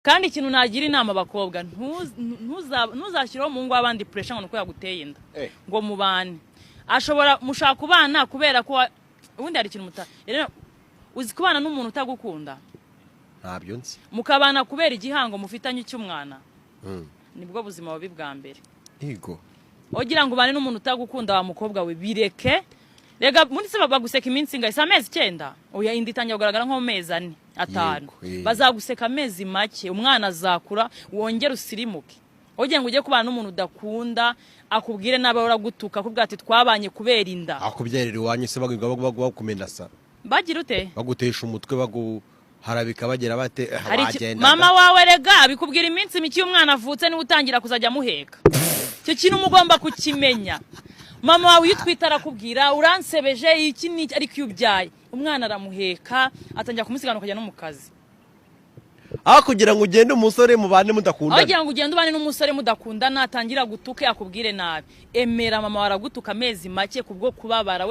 kandi ikintu nagira inama abakobwa ntuzashyiraho mu ngo abandi pressure ngo nuko yaguteye inda ngo mubane ashobora mushaka kubana kubera ko ubundi hari ikintu uzi kubana n'umuntu utagukunda ntabyo nzi mukabana kubera igihango mufitanye cy'umwana nibwo buzima bubi bwa mbere yego ogira ngo bane n'umuntu utagukunda wa mukobwa we bireke rega muri se baguseka iminsi ngahise amezi 9 oya indi itangira kugaragara nko mezi 4 5 bazaguseka amezi make umwana azakura wongera usirimuke ogira ngo ujye kubana n'umuntu udakunda akubwire naba uragutuka akubwira ati twabanye kubera inda akubyerera iwanyu se bakumenasa bagira ute bagutesha umutwe harabika bagera bate bagenda mama wawe rega bikubwira iminsi miki umwana avutse ni utangira kuzajya muheka cyo kintu mugomba kukimenya mama wawe yitwita arakubwira uransebeje iki ni ariko yubyaye umwana aramuheka atangira kumusigana kujya no mu kazi kugira ngo ugende umusore mubane mudakundana kugira ngo ugende ubane n'umusore mudakundana atangira gutuke akubwire nabi emera mama waragutuka amezi make kubwo kubabara we